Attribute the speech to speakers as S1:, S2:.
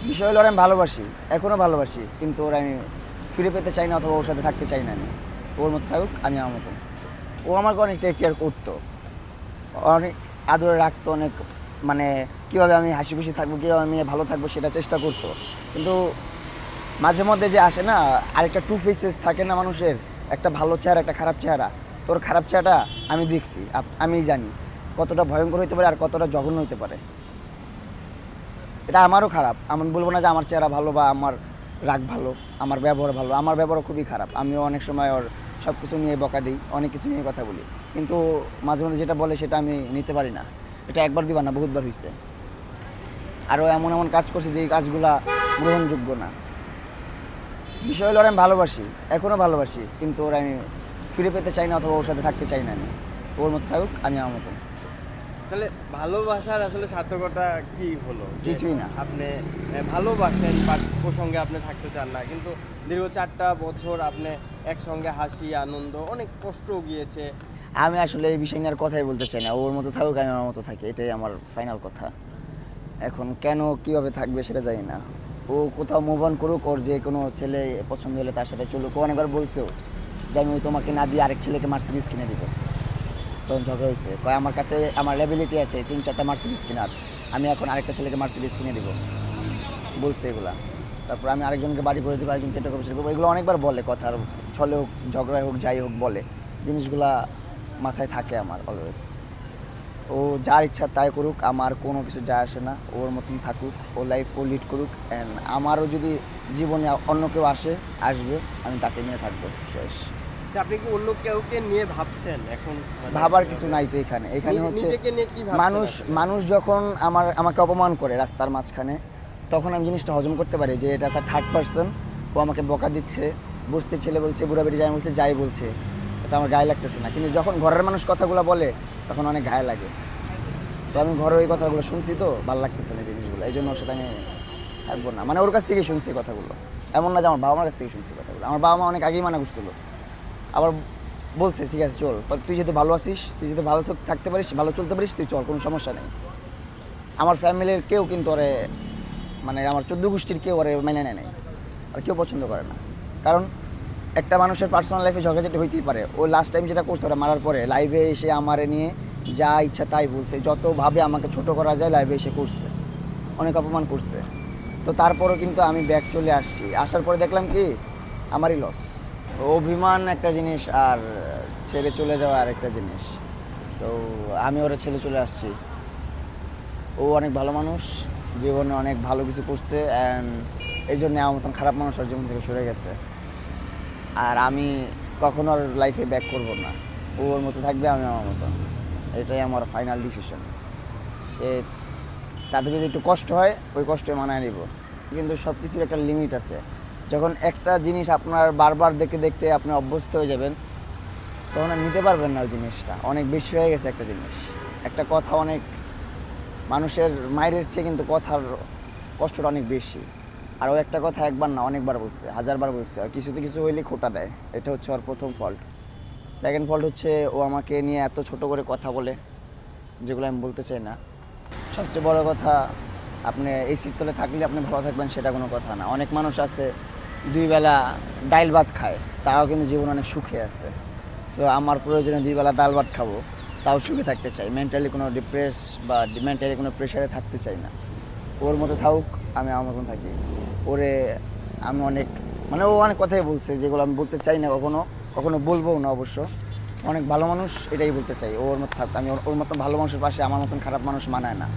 S1: বিষয় হলো ওর আমি ভালোবাসি, এখনও ভালোবাসি, কিন্তু ওর আমি ফিরে পেতে চাই না অথবা ওর সাথে থাকতে চাই না আমি। ওর মতো থাকুক, আমি আমার মতন। ও আমাকে অনেক টেক কেয়ার করতো, অনেক আদরে রাখতো, অনেক মানে কীভাবে আমি হাসি খুশি থাকবো, কীভাবে আমি ভালো থাকবো সেটা চেষ্টা করতো। কিন্তু মাঝে মধ্যে যে আসে না, আরেকটা টু ফেসেস থাকে না মানুষের, একটা ভালো চেহারা একটা খারাপ চেহারা। তোর খারাপ চেহারাটা আমি দেখছি, আমি জানি কতটা ভয়ঙ্কর হতে পারে আর কতটা জঘন্য হতে পারে। এটা আমারও খারাপ, আমি বলবো না যে আমার চেহারা ভালো বা আমার রাগ ভালো, আমার ব্যবহার ভালো। আমার ব্যবহার খুবই খারাপ, আমিও অনেক সময় ওর সব কিছু নিয়ে বকা দিই, অনেক কিছু নিয়ে কথা বলি, কিন্তু মাঝে মাঝে যেটা বলে সেটা আমি নিতে পারি না। এটা একবার দিবা না, বহুতবার হয়েছে। আরও এমন এমন কাজ করছে যে কাজগুলা গ্রহণযোগ্য না। বিষয় হলো ওর আমি ভালোবাসি, এখনও ভালোবাসি, কিন্তু ওর আমি ফিরে পেতে চাই না অথবা ওর সাথে থাকতে চাই না আমি। ওর মতো থাকুক, আমি আমার মতন।
S2: তাহলে ভালোবাসার আসলে সার্থকতা কি হলো?
S1: কিছুই না।
S2: আপনি ভালোবাসেন বাট প্রসঙ্গে আপনি থাকতে চান না, কিন্তু দীর্ঘ 4টা বছর আপনি একসঙ্গে হাসি আনন্দ অনেক কষ্ট গিয়েছে।
S1: আমি আসলে এই বিষয় নিয়ে আর কথাই বলতে চাই না। ওর মতো থাকুক, আমি আমার মতো থাকি, এটাই আমার ফাইনাল কথা। এখন কেন কীভাবে থাকবে সেটা জানি না। ও কোথাও মুভ অন করুক, ওর যে কোনো ছেলে পছন্দ হলে তার সাথে চলুক। ও অনেকবার বলছেও যে আমি তোমাকে না দিয়ে আরেক ছেলেকে মার্সিডিজ কিনে দিব। তখন ঝগড়া হয়েছে, কয় আমার কাছে আমার লেবিলিটি আছে 3-4টা মার্সিডিজ কেনার, আমি এখন আরেকটা ছেলেকে মার্সিডিজ কিনে দিব, বলছে এগুলা। তারপর আমি আরেকজনকে বাড়ি করে দেবো, আরেকজনকে এটা করবো, এগুলো অনেকবার বলে, কথার ছলে হোক ঝগড়ায় হোক যাই হোক বলে। জিনিসগুলা মাথায় থাকে আমার অলওয়েজ। ও যার ইচ্ছা তাই করুক, আমার কোনো কিছু যায় আসে না। ওর মতন থাকুক, ও লাইফ ও লিড করুক। অ্যান্ড আমারও যদি জীবনে অন্য কেউ আসবে, আমি তাকে নিয়ে থাকবো, শেষ।
S2: আপনি কি অন্য কাউকে নিয়ে ভাবছেন এখন?
S1: ভাবার কিছু নাই তো এখানে হচ্ছে
S2: নিজেকে নিয়ে কি ভাবছেন?
S1: মানুষ যখন আমাকে অপমান করে রাস্তার মাঝখানে, তখন আমি জিনিসটা হজম করতে পারি যে এটা তার থার্ড পার্সন, ও আমাকে বকা দিচ্ছে, বসতে ছেলে বলছে, বুড়া বেড়ি যাই বলছে, যাই বলছে, এটা আমার গায়ে লাগতেছে না। কিন্তু যখন ঘরের মানুষ কথাগুলো বলে তখন অনেক গায়ে লাগে। তো আমি ঘরে ওই কথাগুলো শুনছি, তো ভালো লাগতেছে না জিনিসগুলো, এই জন্য ওর সাথে আমি থাকবো না। মানে ওর কাছ থেকেই শুনছি কথাগুলো, এমন না যে আমার বাবা মার কাছ থেকে শুনছি কথাগুলো। আমার বাবা মা অনেক আগেই মানা করছিল, আবার বলছে ঠিক আছে চল, তুই যেহেতু ভালো আছিস, তুই যেহেতু ভালো থাকতে পারিস, ভালো চলতে পারিস, তুই চল, কোনো সমস্যা নেই। আমার ফ্যামিলির কেউ কিন্তু ওরে, মানে আমার 14 গোষ্ঠীর কেউ ওরে মেনে নেয় নাই, আর কেউ পছন্দ করে না। কারণ একটা মানুষের পার্সোনাল লাইফে ঝগড়াঝাটি হইতেই পারে। ও লাস্ট টাইম যেটা করছে ওরা মারার পরে লাইভে এসে আমারে নিয়ে যা ইচ্ছা তাই বলছে, যতভাবে আমাকে ছোট করা যায় লাইভে এসে করছে, অনেক অপমান করছে। তো তারপরও কিন্তু আমি ব্যাক চলে আসছি, আসার পরে দেখলাম কি আমারই লস। অভিমান একটা জিনিস আর ছেড়ে চলে যাওয়া আর একটা জিনিস। সো আমি ওরা ছেড়ে চলে আসছি। ও অনেক ভালো মানুষ, জীবনে অনেক ভালো কিছু করছে, অ্যান্ড এই জন্য আমার মতন খারাপ মানুষ ওর জীবন থেকে সরে গেছে। আর আমি কখনো ওর লাইফে ব্যাক করবো না। ও ওর মতো থাকবে, আমি আমার মতন, এটাই আমার ফাইনাল ডিসিশন। সে তাদের যদি একটু কষ্ট হয়, ওই কষ্টে মানায় নিব, কিন্তু সব কিছুর একটা লিমিট আছে। যখন একটা জিনিস আপনার বারবার দেখতে দেখতে আপনি অভ্যস্ত হয়ে যাবেন, তখন আর নিতে পারবেন না ওই জিনিসটা। অনেক বেশি হয়ে গেছে একটা জিনিস, একটা কথা অনেক মানুষের মায়ের চেয়ে কিন্তু কথার কষ্টটা অনেক বেশি। আর ও একটা কথা একবার না অনেকবার বলছে, হাজারবার বলছে, আর কিছুতে কিছু হইলেই খোঁটা দেয়। এটা হচ্ছে ওর প্রথম ফল্ট। সেকেন্ড ফল্ট হচ্ছে ও আমাকে নিয়ে এত ছোট করে কথা বলে, যেগুলো আমি বলতে চাই না। সবচেয়ে বড় কথা, আপনি এসির তলে থাকলে আপনি ভালো থাকবেন সেটা কোনো কথা না। অনেক মানুষ আছে 2 বেলা ডাইল ভাত খায়, তারাও কিন্তু জীবন অনেক সুখে আছে। সো আমার প্রয়োজনে 2 বেলা ডাল ভাত খাবো, তাও সুখে থাকতে চাই। মেন্টালি কোনো ডিপ্রেস বা মেন্টালি কোনো প্রেশারে থাকতে চাই না। ওর মতো থাকুক, আমি আমার মতন থাকি। ওরে আমি অনেক, মানে ও অনেক কথাই বলছে যেগুলো আমি বলতে চাই না, কখনো বলবো না অবশ্য। অনেক ভালো মানুষ, এটাই বলতে চাই। ওর মতো থাক, আমি ওর মতন ভালো মানুষের পাশে আমার মতন খারাপ মানুষ মানায় না।